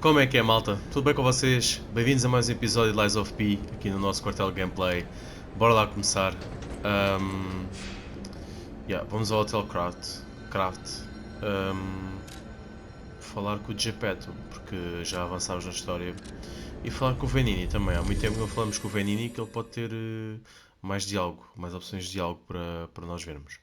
Como é que é, malta? Tudo bem com vocês? Bem-vindos a mais um episódio de Lies of P aqui no nosso Quartel Gameplay. Bora lá começar. Um, vamos ao Hotel Craft. Um, falar com o Geppetto, porque já avançámos na história. E falar com o Venini também. Há muito tempo que não falamos com o Venini, que ele pode ter mais diálogo, mais opções de diálogo para nós vermos.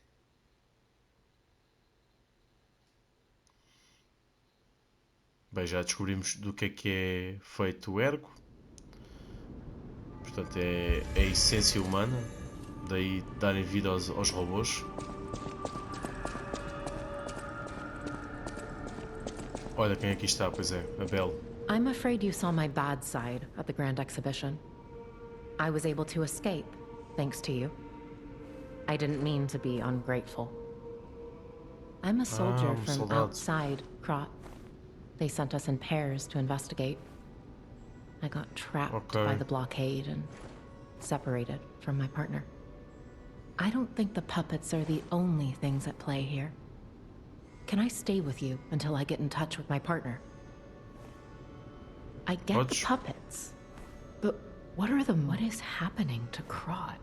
Bem, já descobrimos do que é feito o ergo. Portanto, é a essência humana, daí darem vida aos robôs. Olha quem aqui está, pois é, a Belle. I'm afraid you saw my bad side at the Grand Exhibition. I was able to escape, thanks to you. I didn't mean to be ungrateful. I'm a soldier from Soldado. outside Krot. They sent us in pairs to investigate. I got trapped by Ok. the blockade and separated from my partner. I don't think the puppets are the only things at play here. Can I stay with you until I get in touch with my partner? I get the Podes? puppets, but what is happening to Krot?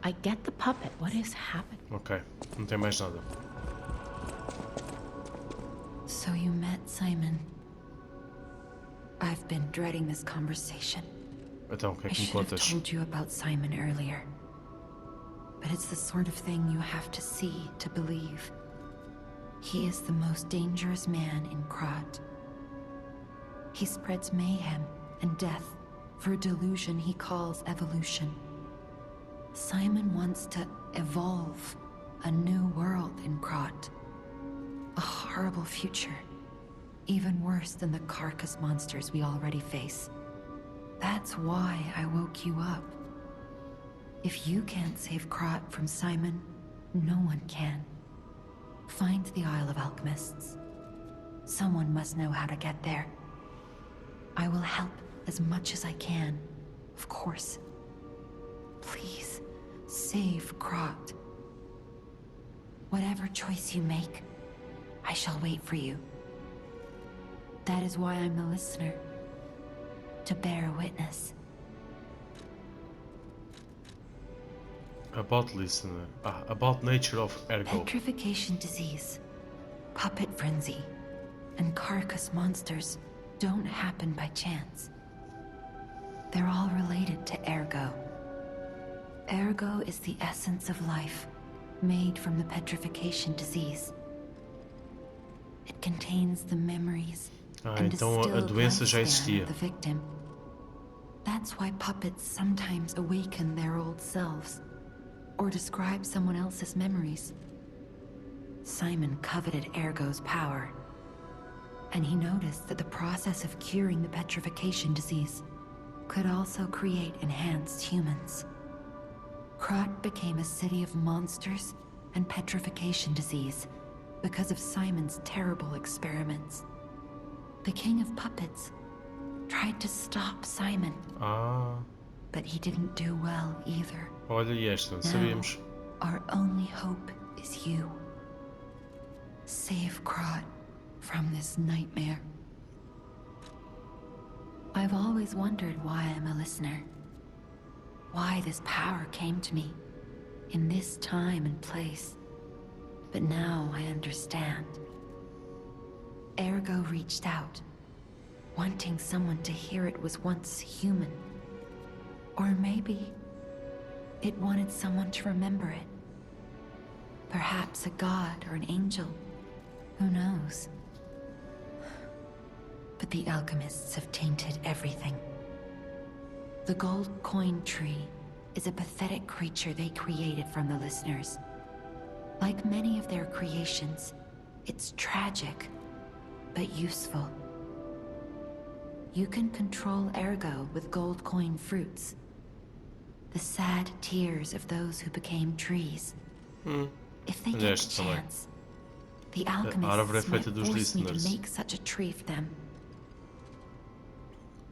I get the puppet. What is happening? Ok, não tem mais nada. So you met Simon. I've been dreading this conversation. Então, o que é I que me should have contas? told you about Simon earlier. But it's the sort of thing you have to see to believe. He is the most dangerous man in Krot. He spreads mayhem and death for a delusion he calls evolution. Simon wants to evolve a new world in Krot. A horrible future. Even worse than the carcass monsters we already face. That's why I woke you up. If you can't save Krot from Simon, no one can. Find the Isle of Alchemists. Someone must know how to get there. I will help as much as I can, of course. Please, save Krot. Whatever choice you make, I shall wait for you. That is why I'm the listener. To bear witness. About listener. About nature of ergo. Petrification disease, puppet frenzy, and carcass monsters don't happen by chance. They're all related to ergo. Ergo is the essence of life, made from the petrification disease. It contains the memories and Então a distilled doença já lifespan existia. of the victim. That's why puppets sometimes awaken their old selves, or describe someone else's memories. Simon coveted Ergo's power, and he noticed that the process of curing the petrification disease could also create enhanced humans. Krot became a city of monsters and petrification disease because of Simon's terrible experiments. The king of puppets tried to stop Simon, but he didn't do well either. Olha e esta, sabíamos. Our only hope is you. Save Krot from this nightmare. I've always wondered why I'm a listener. Why this power came to me, in this time and place. But now I understand. Ergo reached out, wanting someone to hear it was once human. Or maybe it wanted someone to remember it. Perhaps a god or an angel. Who knows? But the alchemists have tainted everything. The gold coin tree is a pathetic creature they created from the listeners. Like many of their creations, it's tragic, but useful. You can control Ergo with gold coin fruits. The sad tears of those who became trees. If they get the chance, the alchemists might force me to make such a tree for them.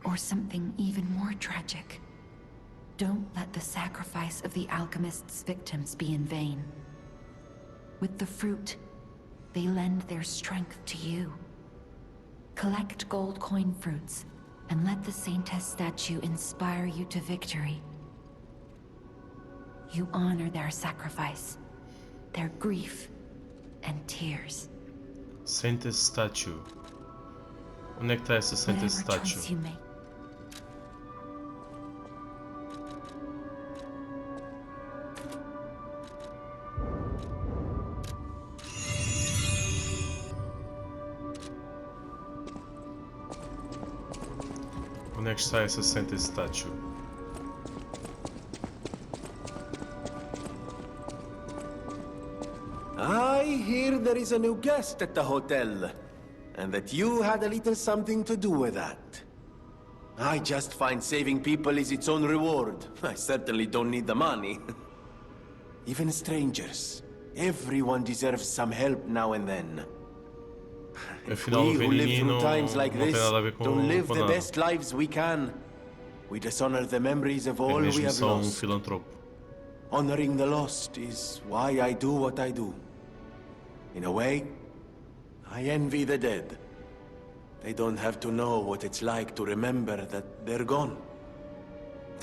Or something even more tragic. Don't let the sacrifice of the alchemists' victims be in vain. With the fruit, they lend their strength to you. Collect gold coin fruits, and let the Saintess statue inspire you to victory. You honor their sacrifice, their grief, and tears. Saintess Statue. Onde é que está essa Saintess Whatever Statue? choice you make. Onde é que está essa Saintess Statue? I hear there is a new guest at the hotel, and that you had a little something to do with that. I just find saving people is its own reward. I certainly don't need the money. Even strangers. Everyone deserves some help now and then. Afinal, We o who live velhinho through não, times like não tem this nada a ver don't live com the nada. best lives we can. We dishonor the memories of É all we mesmo have só lost. filantropo. Honoring the lost is why I do what I do. In a way, I envy the dead. They don't have to know what it's like to remember that they're gone.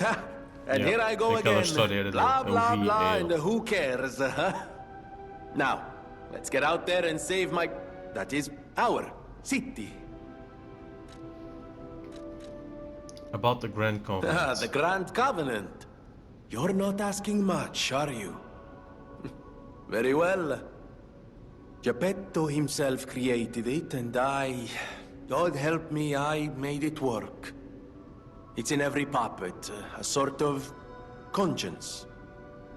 Ha! And Yeah, here I go aquela again. história era Blah, dele. blah, Eu vi, blah, é and ele. who cares, huh? Now, let's get out there and save my... that is, our city. About the Grand Ah, Covenant. the Grand Covenant. You're not asking much, are you? Very well. Geppetto himself created it, and God help me, I made it work. It's in every puppet, a sort of conscience.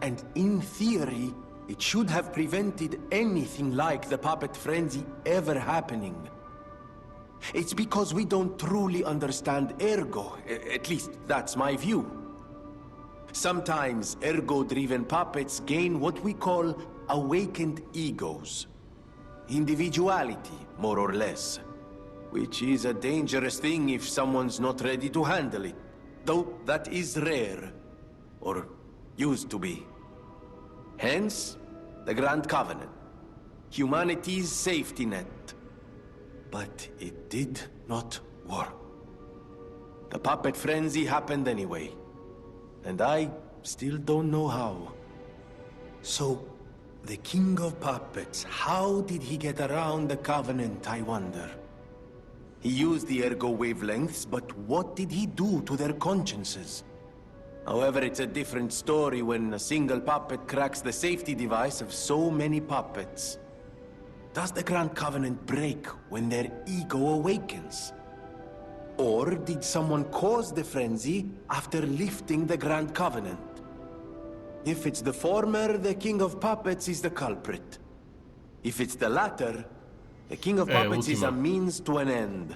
And in theory, it should have prevented anything like the puppet frenzy ever happening. It's because we don't truly understand ergo, at least that's my view. Sometimes ergo-driven puppets gain what we call awakened egos. Individuality, more or less. Which is a dangerous thing if someone's not ready to handle it. Though that is rare. Or used to be. Hence, the Grand Covenant. Humanity's safety net. But it did not work. The puppet frenzy happened anyway. And I still don't know how. So, the King of Puppets, how did he get around the Covenant, I wonder? He used the ergo wavelengths, but what did he do to their consciences? However, it's a different story when a single puppet cracks the safety device of so many puppets. Does the Grand Covenant break when their ego awakens? Or did someone cause the frenzy after lifting the Grand Covenant? If it's the former, the King of Puppets is the culprit. If it's the latter, the King of Puppets is a means to an end.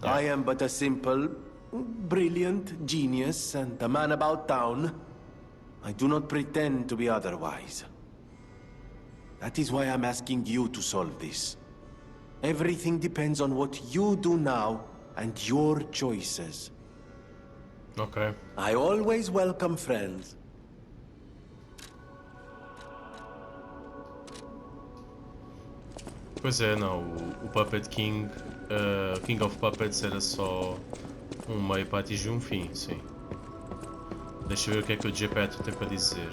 I am but a simple, brilliant genius and a man about town. I do not pretend to be otherwise. That is why I'm asking you to solve this. Everything depends on what you do now and your choices. Ok. I always welcome friends. Pois é, não, o Puppet King, King of Puppets era só um meio para atingir um fim, sim. Deixa eu ver o que é que o Geppetto tem para dizer.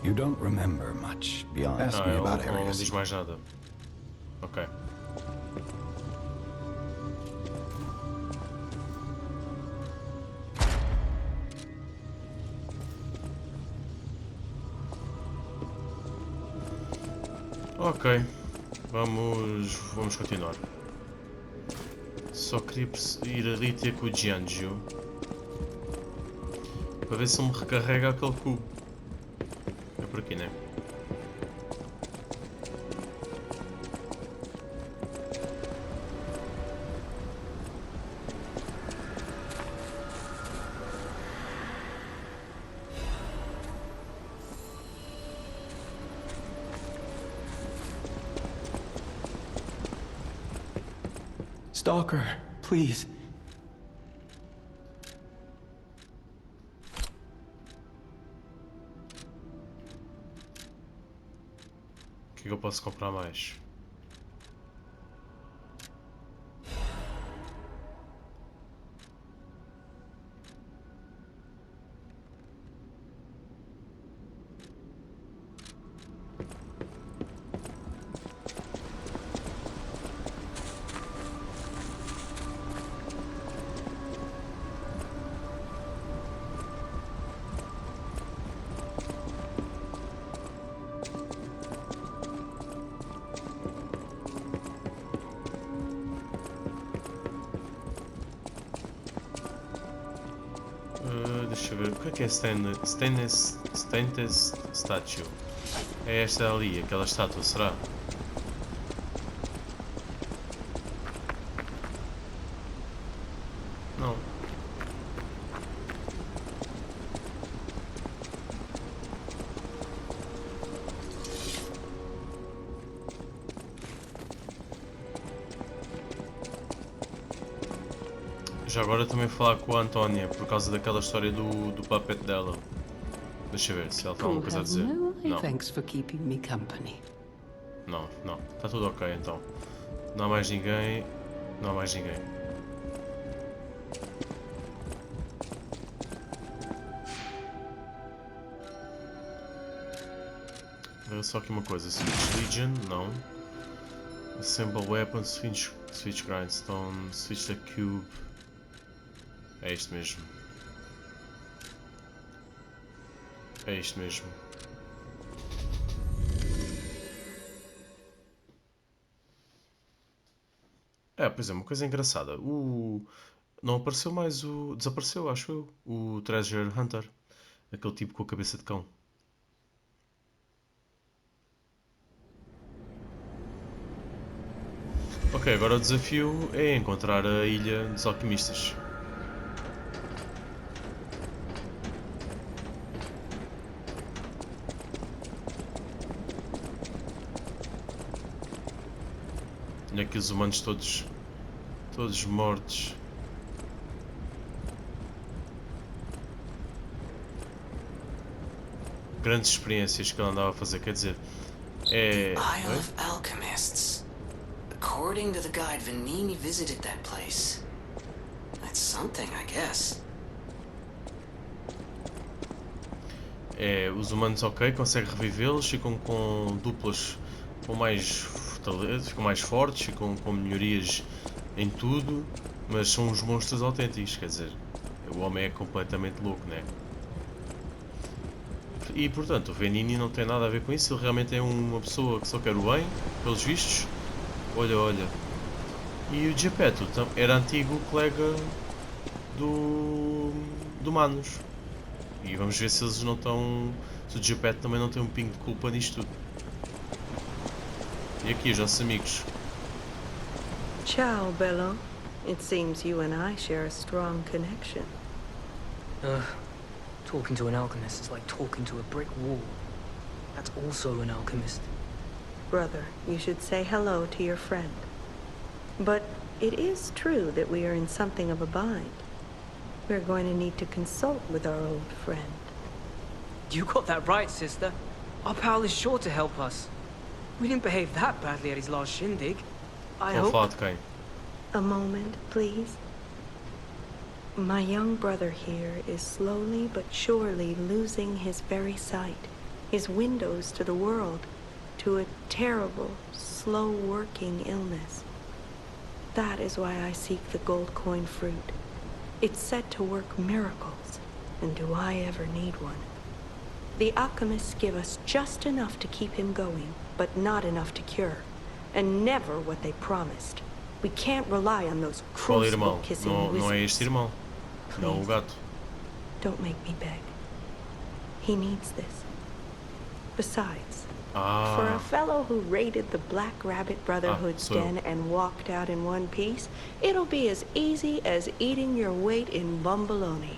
You don't remember much beyond. Ask me Ele about não areas. diz mais nada. Ok. Ok, vamos continuar. Só queria ir ali ter com o Giangio para ver se ele me recarrega aquele cubo. É por aqui, né? Stalker, please. O que é que eu posso comprar mais? Deixa eu ver, o que é stainless statue? É esta ali, aquela estátua, será? Não. Já agora também falar com a Antónia por causa daquela história do puppet dela. Deixa eu ver se ela tem alguma coisa a dizer. Não, Thanks for keeping me company. não. Está tudo ok então. Não há mais ninguém. Não há mais ninguém. Só aqui uma coisa. Switch Legion, não. Assemble weapons, switch grindstone, switch the cube. É isto mesmo. É isto mesmo. Pois é, uma coisa engraçada. Não apareceu mais o. Desapareceu, acho eu. O Treasure Hunter. Aquele tipo com a cabeça de cão. Ok, agora o desafio é encontrar a ilha dos alquimistas. Olha aqui os humanos todos mortos. Grandes experiências que ele andava a fazer, quer dizer, é... Isle of Alchemists. According to the guide, Vanini visited that place. That's something, I guess. Os humanos, ok, conseguem revivê-los, ficam com duplas, com mais fortaleza, ficam mais fortes, ficam com melhorias em tudo, mas são uns monstros autênticos, quer dizer, o homem é completamente louco, né? E portanto, o Vanini não tem nada a ver com isso, ele realmente é uma pessoa que só quer o bem, pelos vistos. Olha. E o Geppetto era antigo colega do Manus. E vamos ver se eles não estão. Se o Geppetto também não tem um pingo de culpa nisto tudo. E aqui os nossos amigos. Ciao, Bello. It seems you and I share a strong connection. Talking to an alchemist is like talking to a brick wall. That's also an alchemist. Brother, you should say hello to your friend. But it is true that we are in something of a bind. We're going to need to consult with our old friend. You got that right, sister. Our pal is sure to help us. We didn't behave that badly at his last shindig. I Estão a falar hope... de quem? A moment, please. My young brother here is slowly but surely losing his very sight, his windows to the world, to a terrible, slow-working illness. That is why I seek the gold coin fruit. It's said to work miracles, and do I ever need one? The alchemists give us just enough to keep him going, but not enough to cure, and never what they promised. We can't rely on those Qual irmão? crucible-kissing Não é este wizards. irmão. Não o gato. Don't make me beg. He needs this. Besides, for a fellow who raided the Black Rabbit Brotherhood's sou eu. den and walked out in one piece, it'll be as easy as eating your weight in bumbaloni.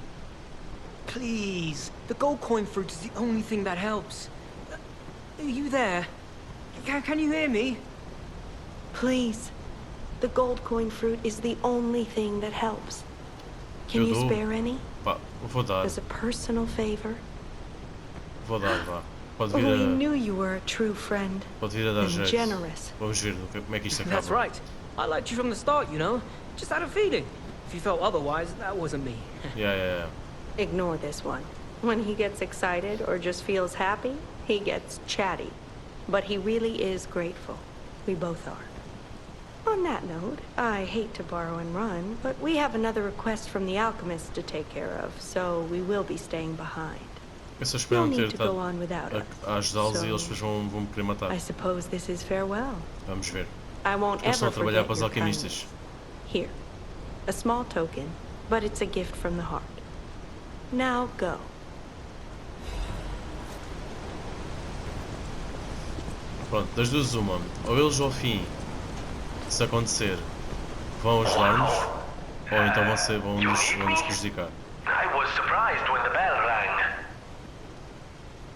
Please. The gold coin fruit is the only thing that helps. Are you there? Can you hear me? Please, The gold coin fruit is the only thing that helps. Can Eu you dou. spare any? Pá, vou dar. As a personal favor? Vou dar, vá. Pode Oh, vir we a, knew you were a true friend. pode vir a dar And jeito. generous. Vamos ver como é que isto acaba. That's right. I liked you from the start, you know? Just had a feeling. If you felt otherwise, that wasn't me. Yeah. Ignore this one. When he gets excited or just feels happy, he gets chatty. But he really is grateful. We both are. On that note, I hate to borrow and run, but we have another request from the alchemist to take care of, so we will be staying behind. Eu só You'll espero não ter need to estado go on without us. a ajudá-los e eles So, depois vão me querer matar. I suppose this is farewell. Vamos ver. I won't Eles estão ever a trabalhar forget para os your alquimistas. kindness. Here, a small token, but it's a gift from the heart. Now go. Pronto, das duas uma. Ou eles ao fim, se acontecer, vão ajudar-nos, ou então vão nos prejudicar. I was surprised when the bell rang.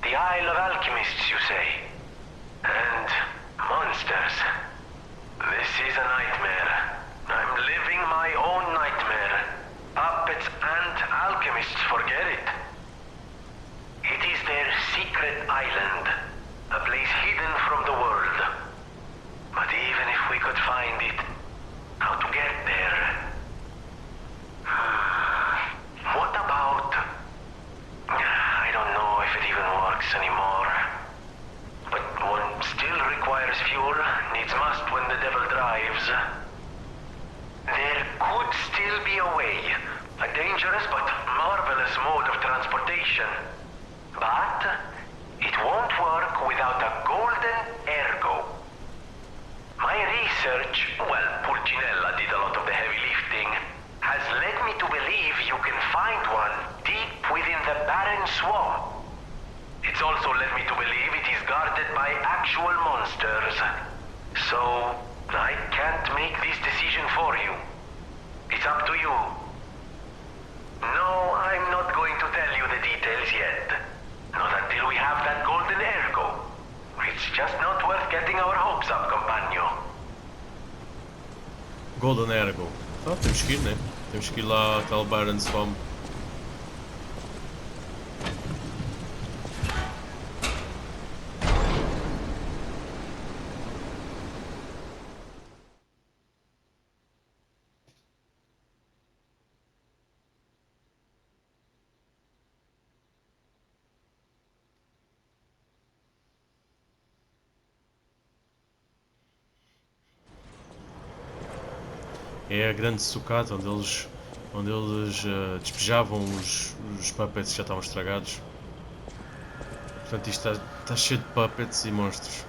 The Isle of Alchemists, you say? And monsters. This is a nightmare. I'm living my own nightmare. Puppets and alchemists forget it. It is their secret island, a place hidden from the world. But even if we could find it, how to get there? What about... I don't know if it even works anymore. But one still requires fuel, needs must when the devil drives. There could still be a way. A dangerous but marvelous mode of transportation. But it won't work without a golden ergo. My research, well, Pulcinella did a lot of the heavy lifting, has led me to believe you can find one deep within the barren swamp. It's also led me to believe it is guarded by actual monsters. So, I can't make this decision for you. It's up to you. No, I'm not going to tell you the details yet. Not until we have that golden ergo. It's just not worth getting our hopes up, companion. Golden Ergo. Ah, temos que ir, né? Temos que ir lá até o Baron Swamp. É a grande sucata onde eles despejavam os puppets que já estavam estragados. Portanto, isto está cheio de puppets e monstros.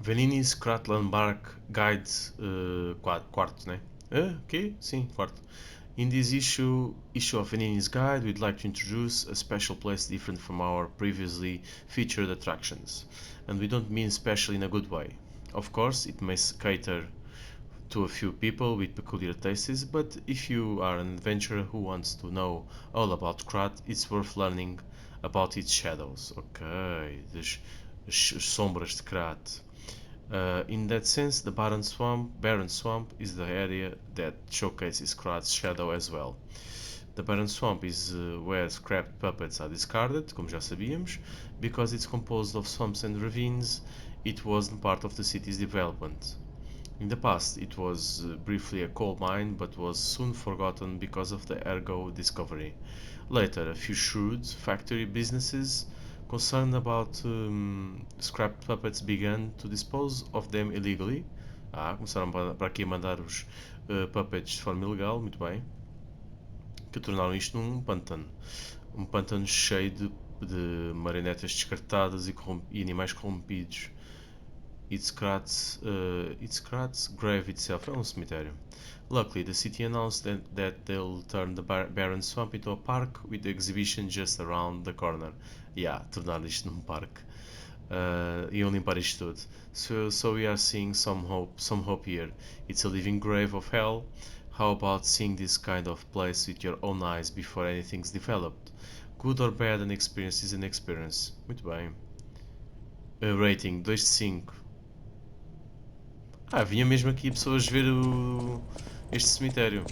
Vanini's Bark Guide quarto, né? Ok? Sim, quarto. In this issue of Vanini's Guide, we'd like to introduce a special place different from our previously featured attractions. And we don't mean special in a good way. Of course, it may cater to a few people with peculiar tastes, but if you are an adventurer who wants to know all about Krat, it's worth learning about its shadows. Ok, as sombras de Krat. In that sense, the Barren Swamp is the area that showcases Krat's shadow as well. The Barren Swamp is where scrapped puppets are discarded, como já sabíamos, because it's composed of swamps and ravines. It wasn't part of the city's development. In the past, it was briefly a coal mine, but was soon forgotten because of the ergo discovery. Later, a few shrewd factory businesses concerned about scrapped puppets began to dispose of them illegally. Começaram para aqui a mandar os puppets de forma ilegal, muito bem. Que tornaram isto num pântano. Um pântano cheio de marionetas descartadas e animais corrompidos. It's Krat's grave itself é um cemitério. Luckily, the city announced that they'll turn the barren swamp into a park with the exhibition just around the corner. Tornar isto num parque. Iam limpar isto tudo. So we are seeing some hope here. It's a living grave of hell. How about seeing this kind of place with your own eyes before anything's developed? Good or bad, an experience is an experience. Muito bem. Rating 2 de 5. Vinha mesmo aqui pessoas ver este cemitério.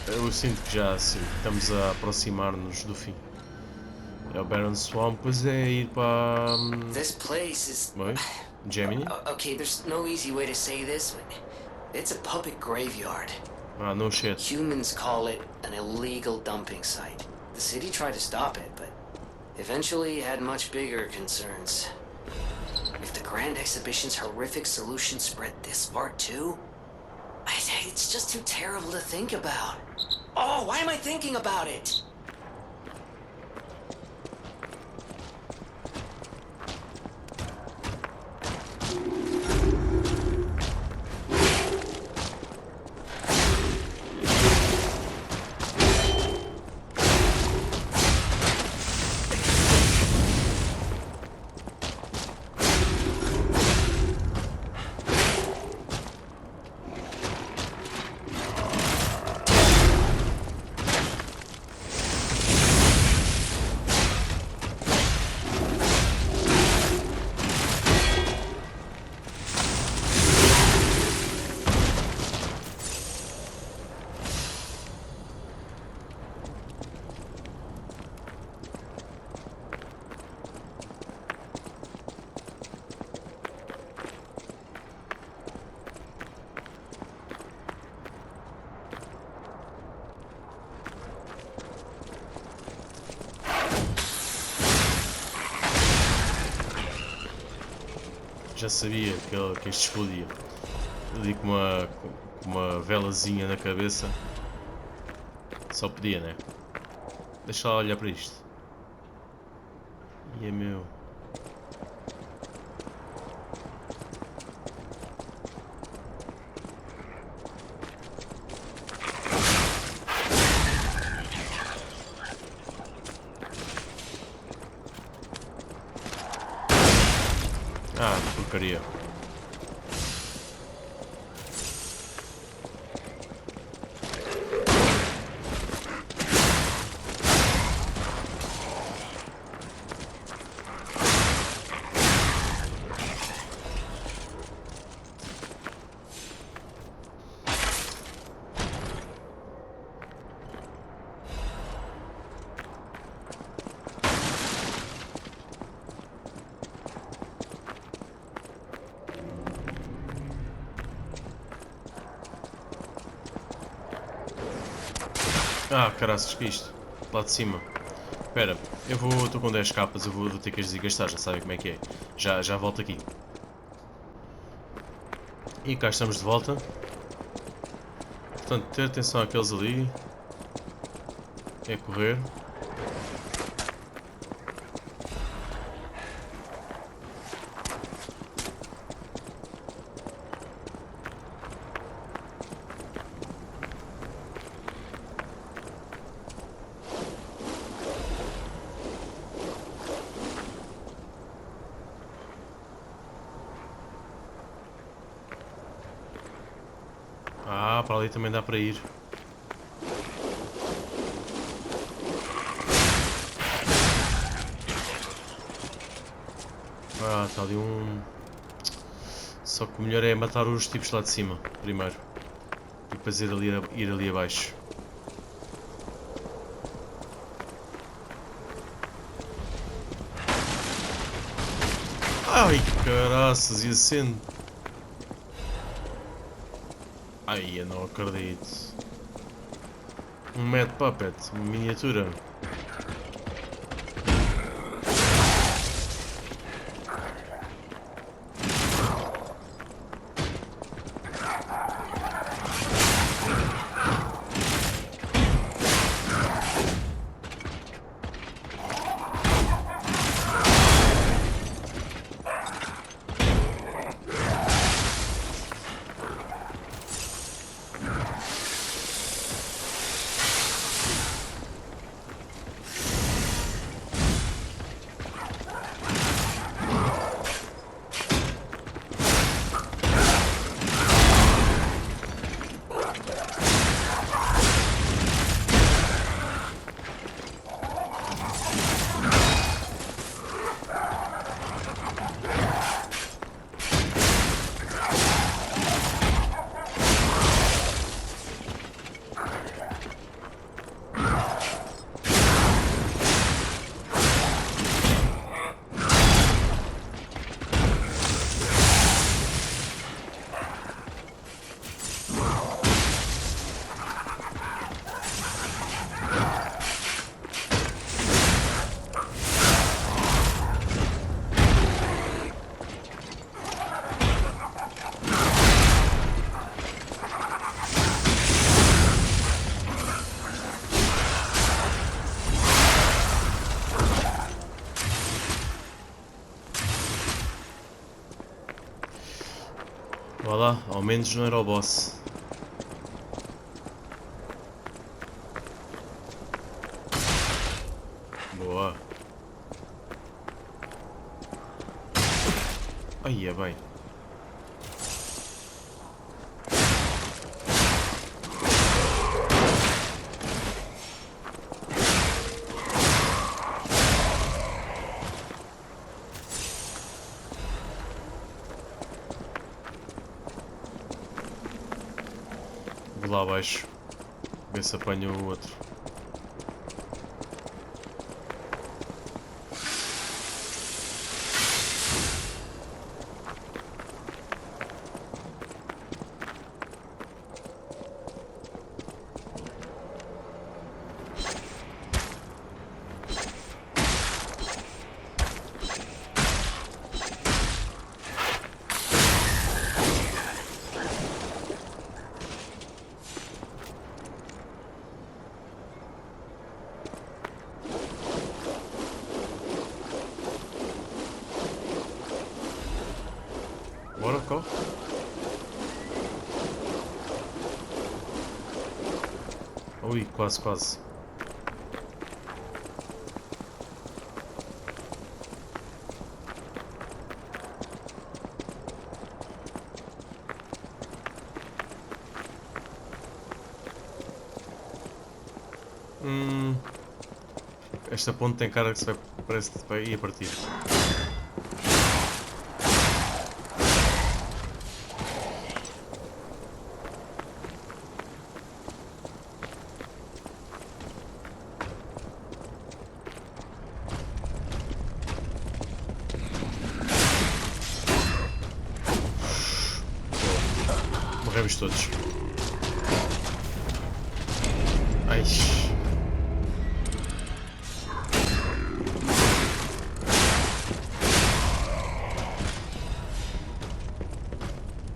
Eu sinto que já assim, estamos a aproximar-nos do fim. É o Barren Swamp, pois é ir para... This place is... Oi? Gemini? Okay, there's no easy way to say this, but it's a puppet graveyard. No shit. Humans call it an illegal dumping site. The city tried to stop it, but eventually had much bigger concerns. If the Grand Exhibition's horrific solution spread this far too, it's just too terrible to think about. Oh, why am I thinking about it? Já sabia que este explodia. Ali com uma velazinha na cabeça. Só podia, né? Deixa lá olhar para isto. E é meu. Porcaria. Caraças, que isto? Lá de cima. Espera, estou com 10 capas, eu vou ter que as desgastar, já sabem como é que é. Já volto aqui. E cá estamos de volta. Portanto, ter atenção àqueles ali. É correr. Para ali também dá para ir. Está ali um... Só que o melhor é matar os tipos lá de cima, primeiro. E depois ir ali abaixo. Ai, caraças, ia sendo... Ai, eu não acredito. Um Mad Puppet, uma miniatura. Vá lá, ao menos não era o boss. Boa. Aí é bem. Vou lá abaixo. Ver se apanho o outro. Bora, corre. Ui, quase, quase. Esta ponte tem cara que se vai, parece que vai ir a partir. Morremos todos. Ai.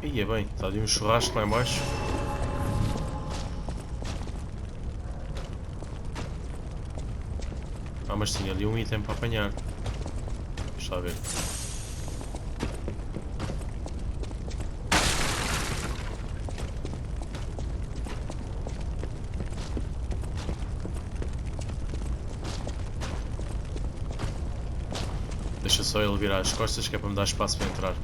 Ia bem, está ali um churrasco lá em baixo. Ah, mas tinha ali um item para apanhar. Deixa lá ver. Deixa só ele virar as costas que é para me dar espaço para entrar.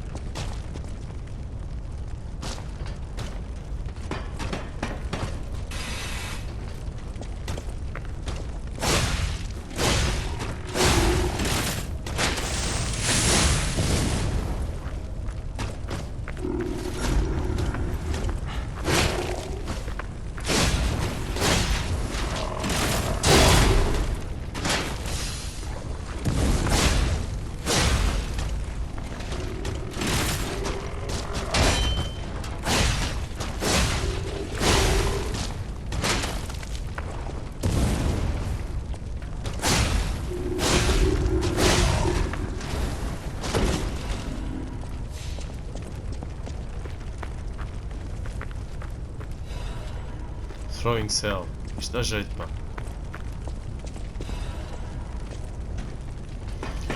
Throwing cell. Isto dá jeito, pá.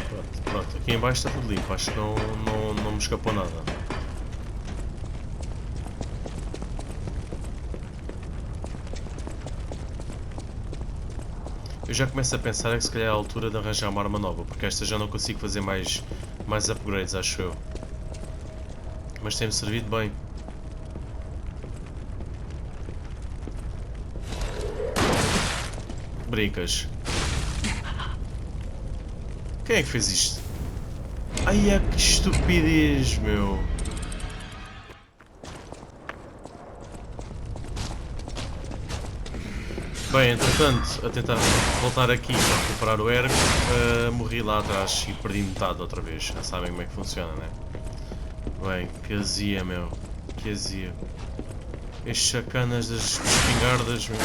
Pronto, pronto. Aqui em baixo está tudo limpo. Acho que não me escapou nada. Eu já começo a pensar que se calhar é a altura de arranjar uma arma nova, porque esta já não consigo fazer mais upgrades, acho eu. Mas tem-me servido bem. Brincas. Quem é que fez isto? Ai, que estupidez, meu. Bem, entretanto, a tentar voltar aqui para recuperar o ergo, morri lá atrás e perdi metade outra vez. Já sabem como é que funciona, né? Bem, que azia, meu. Que azia. Estes sacanas das espingardas, meu.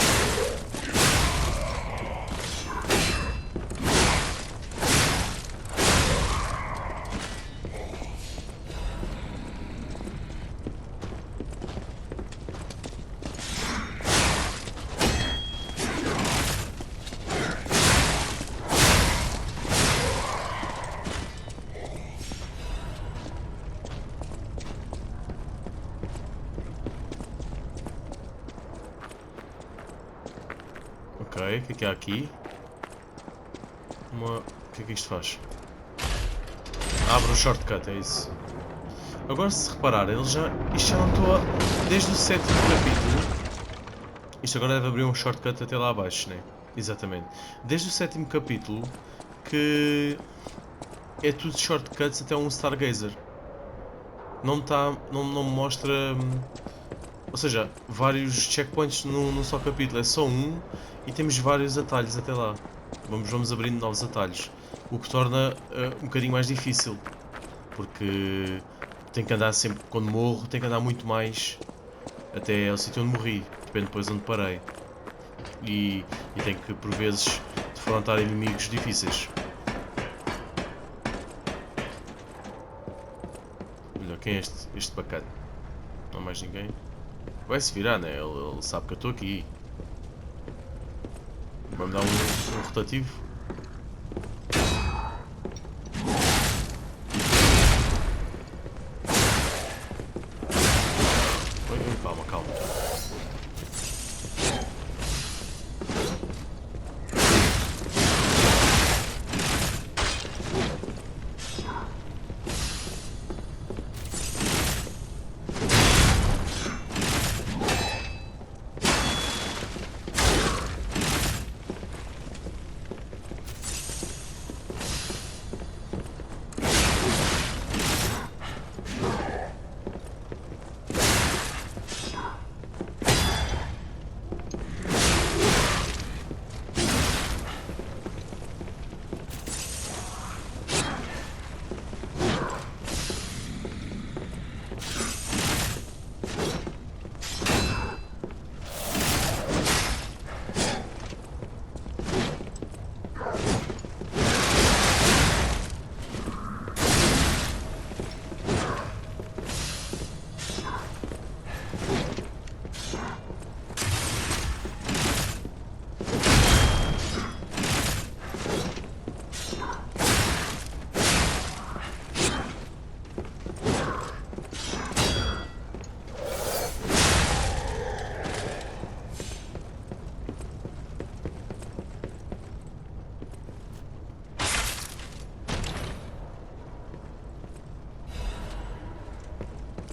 Ok, o que é aqui? O que é que isto faz? Abre um shortcut, é isso. Agora se reparar, ele já... Isto já não estou a... Desde o 7º capítulo... Isto agora deve abrir um shortcut até lá abaixo, né? Exatamente. Desde o 7º capítulo que... É tudo shortcuts até um Stargazer. Não me mostra... Ou seja, vários checkpoints num só capítulo. É só um e temos vários atalhos até lá. Vamos abrindo novos atalhos. O que torna um bocadinho mais difícil. Porque tenho que andar sempre, quando morro, tenho que andar muito mais até ao sítio onde morri. Depende depois onde parei. E tenho que, por vezes, defrontar inimigos difíceis. Olha, quem é este bacana? Não há mais ninguém. Vai se virar, né? Ele sabe que eu estou aqui. Vai-me dar um rotativo. Oi, calma, calma.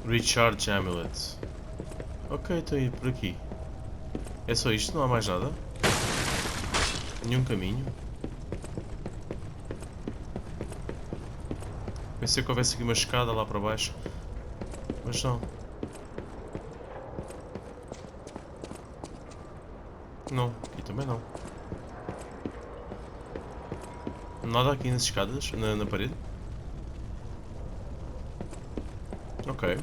Recharge Amulet. Ok, estou a ir por aqui. É só isto? Não há mais nada? Nenhum caminho? Pensei que houvesse aqui uma escada lá para baixo. Mas não. Não, aqui também não. Nada aqui nas escadas? Na parede? Ok.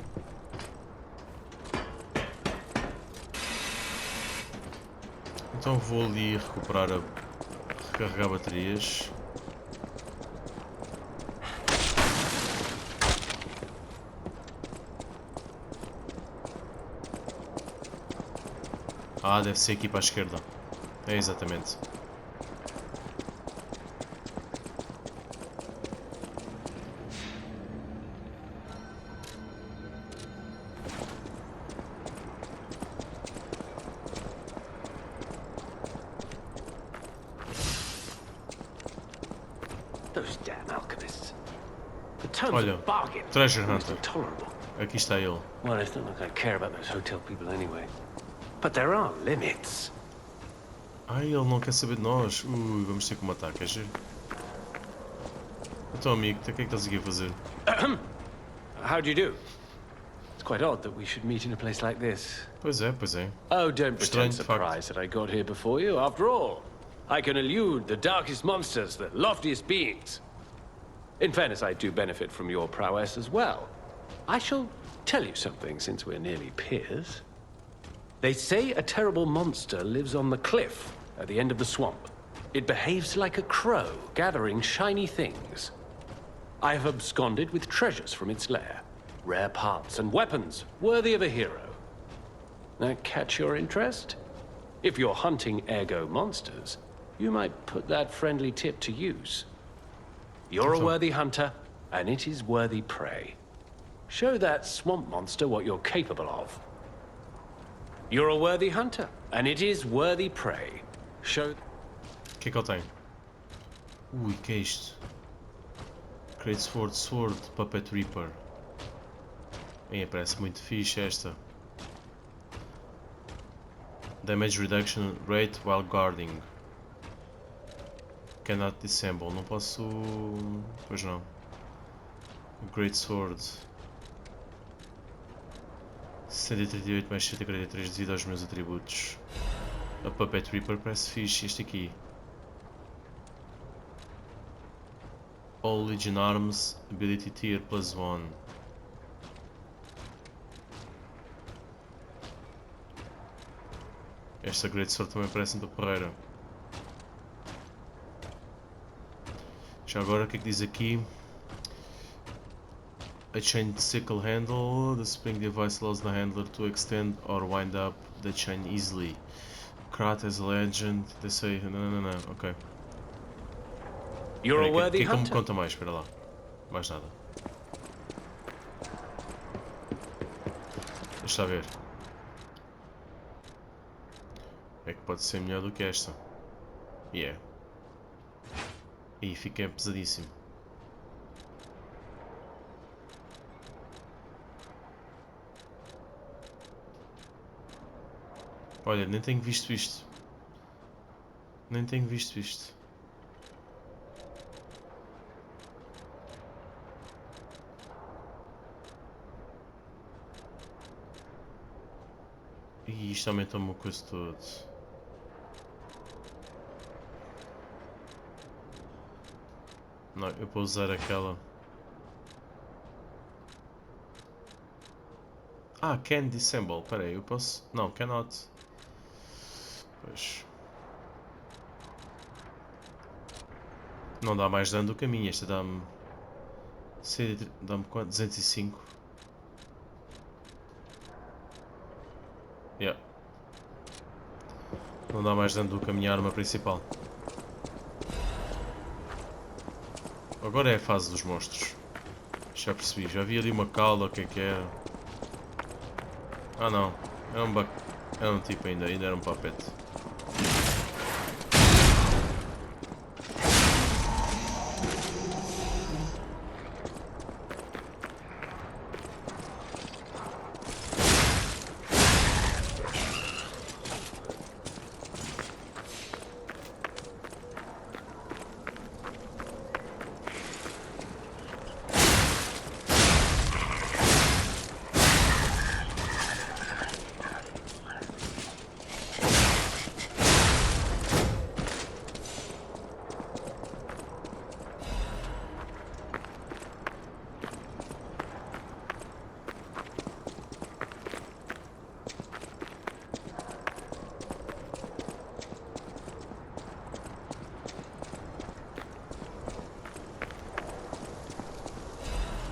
Então vou ali recarregar baterias. Ah, deve ser aqui para a esquerda. É exatamente. Those damn alchemists. The terms Olha, of bargain Treasure are almost Hunter. intolerable. Aqui está ele. Well, it's not like I care about those hotel people anyway. But there are limits. Ai, ele não quer saber de nós. Vamos ter que o matar, quer dizer? Então, amigo, o que é que estás aqui a fazer? How do you do? It's quite odd that we should meet in a place like this. Pois é, pois é. Oh, don't pretend Estranho, de facto. surprised that I got here before you. After all, I can elude the darkest monsters, the loftiest beings. In fairness, I do benefit from your prowess as well. I shall tell you something, since we're nearly peers. They say a terrible monster lives on the cliff at the end of the swamp. It behaves like a crow, gathering shiny things. I have absconded with treasures from its lair. Rare parts and weapons, worthy of a hero. That catch your interest? If you're hunting ergo monsters, you might put that friendly tip to use. You're a worthy hunter, and it is worthy prey. Show that swamp monster what you're capable of. You're a worthy hunter, and it is worthy prey. Show. O que é que ele tem? Ui, que é isto? Great Sword, Puppet Reaper. Parece muito fixe esta. Damage Reduction Rate while guarding. Cannot disassemble. Não posso... Pois não. Great Sword. 138 mais 143 devido aos meus atributos. A Puppet Reaper parece fixe. Este aqui. All Legion Arms, Ability Tier +1. Esta Great Sword também parece muito porreira. Já agora, o que é que diz aqui? A chain sickle handle. The spring device allows the handler to extend or wind up the chain easily. Krat as a legend. They say... Não. Ok. You're a worthy que me hunter. conta mais? Espera lá. Mais nada. Deixa ver. É que pode ser melhor do que esta. Yeah. Ih, fiquei pesadíssimo. Olha, nem tenho visto isto. Nem tenho visto isto. E isto aumentou-me o coisa todo. Não, eu vou usar aquela. Ah, can disassemble. Espera aí, eu posso... Não, cannot. Pois. Não dá mais dano do que a minha. Esta dá-me... Dá-me quanto? 205. Yeah. Não dá mais dano do que a minha arma principal. Agora é a fase dos monstros. Já percebi. Já vi ali uma cauda, o que é que era. Ah não. Era um tipo ainda era um papete.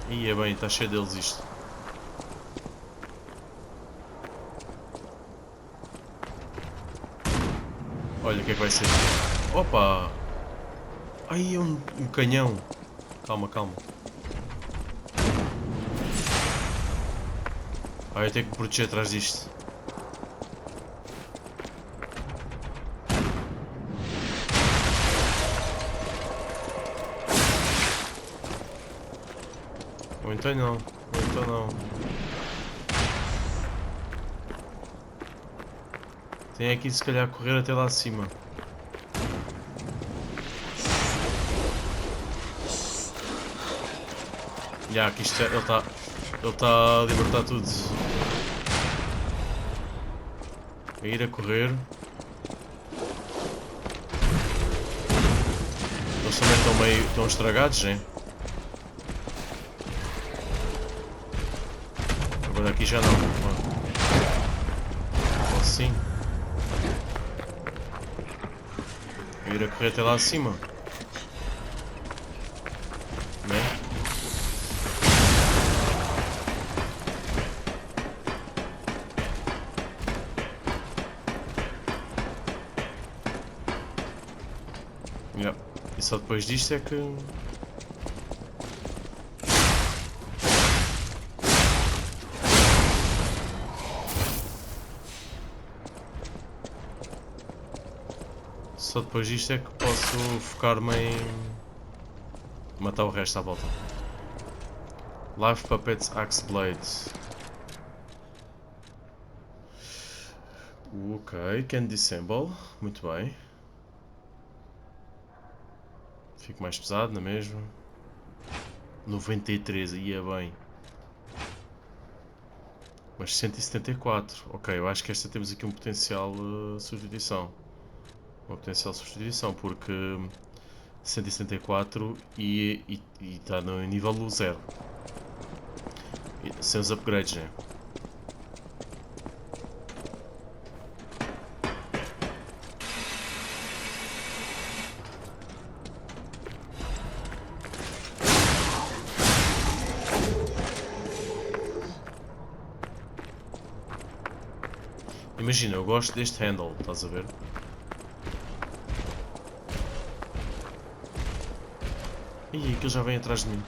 Ih, é bem, está cheio deles isto. Olha o que é que vai ser. Opa! Ai, é um canhão. Calma. Ai, eu tenho que me proteger atrás disto. Ou então não. Tem aqui se calhar correr até lá acima. Já, que isto ele está a libertar tudo. A ir a correr. Eles também estão estragados, hein? Agora aqui já não. Ou sim. A ir a correr até lá acima. Né? Yeah. E só depois disto é que... Só depois disto é que posso focar-me em matar o resto à volta. Live Puppets Axe Blades. Ok, can disassemble. Muito bem. Fico mais pesado, não é mesmo? 93, ia bem. Mas 174. Ok, eu acho que esta temos aqui um potencial substituição. Uma potencial substituição, porque 174 e está no nível 0. Sem os upgrades, né? Imagina, eu gosto deste handle, estás a ver? Ih, aquilo já vem atrás de mim.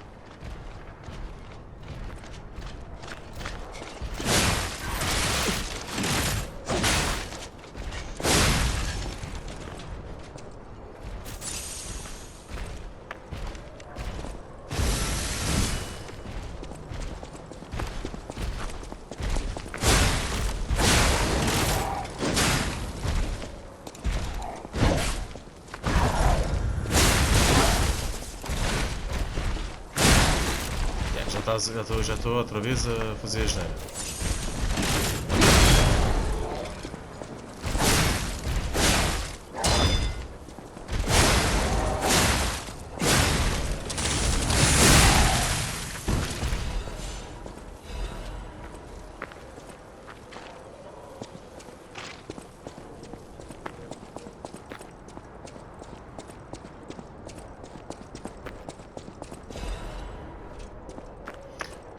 Já estou outra vez a fazer a geneira.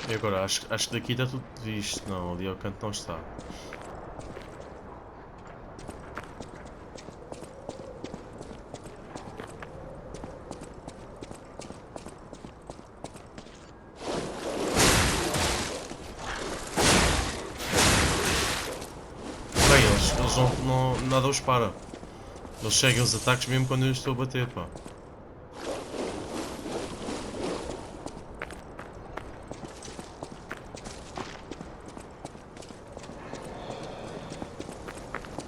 E agora, acho que daqui está tudo visto. Não, ali ao canto não está. Bem, eles nada os para. Eles seguem os ataques mesmo quando eu estou a bater, pá.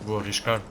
Vou arriscar.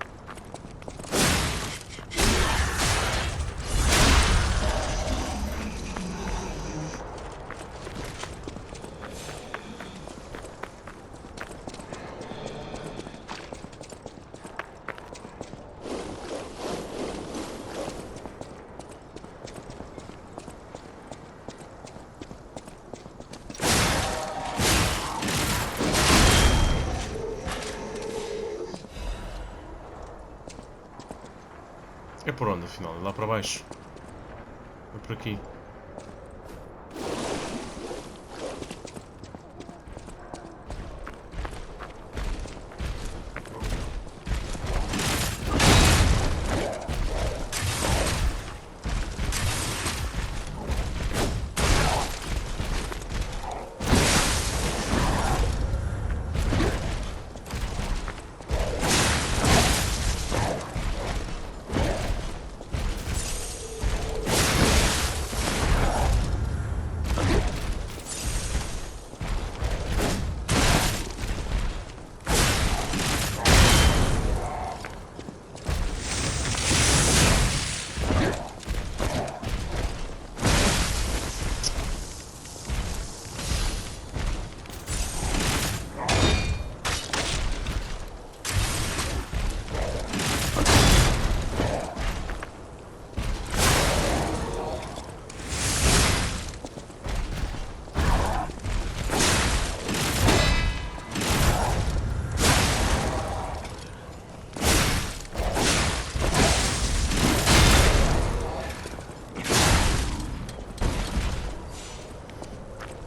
É por onde afinal? É lá para baixo? É por aqui?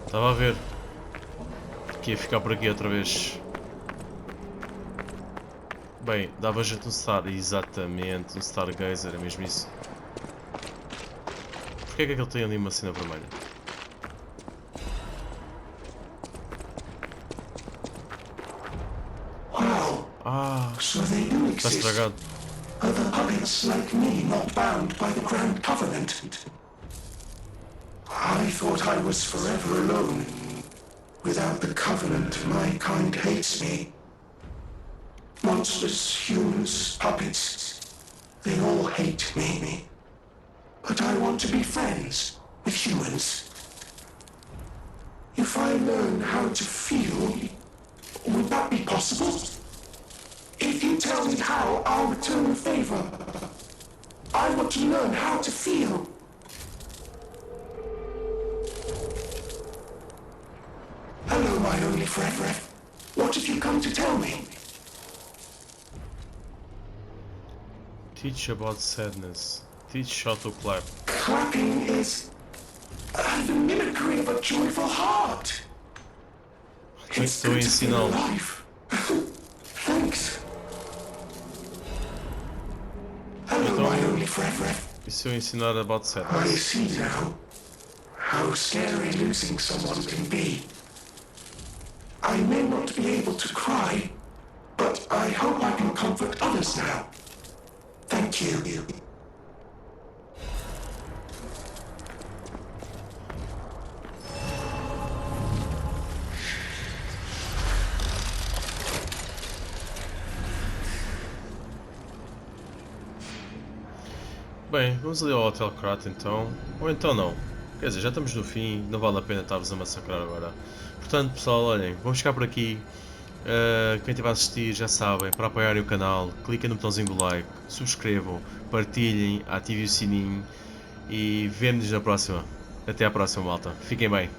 Estava a ver que ia ficar por aqui outra vez. Bem, dava jeito um Star, exatamente, um Stargazer, é mesmo isso. Porquê é que ele tem ali uma cena vermelha? Ah, está estragado. puppets like me not bound by the Grand Covenant? I thought I was forever alone. Without the Covenant, my kind hates me. Monsters, humans, puppets, they all hate me. But I want to be friends with humans. If I learn how to feel, would that be possible? If you tell me how, I'll return the favor. I want to learn how to feel. Hello, my only friend. What have you come to tell me? Teach about sadness. Teach how to clap. Clapping is the mimicry of a joyful heart. Estou a ensiná-lo. Thanks. Hello, my only friend. E se eu ensinar about I sadness? see now how scary losing someone can be. I may not be able to cry, but I hope I can comfort others now. Thank you. Bem, vamos ali ao Hotel Krat então. Ou então não. Quer dizer, já estamos no fim, não vale a pena estar-vos a massacrar agora. Portanto, pessoal, olhem, vamos ficar por aqui. Quem estiver a assistir já sabem, para apoiarem o canal, cliquem no botãozinho do like, subscrevam, partilhem, ativem o sininho e vemo-nos na próxima. Até à próxima, malta. Fiquem bem.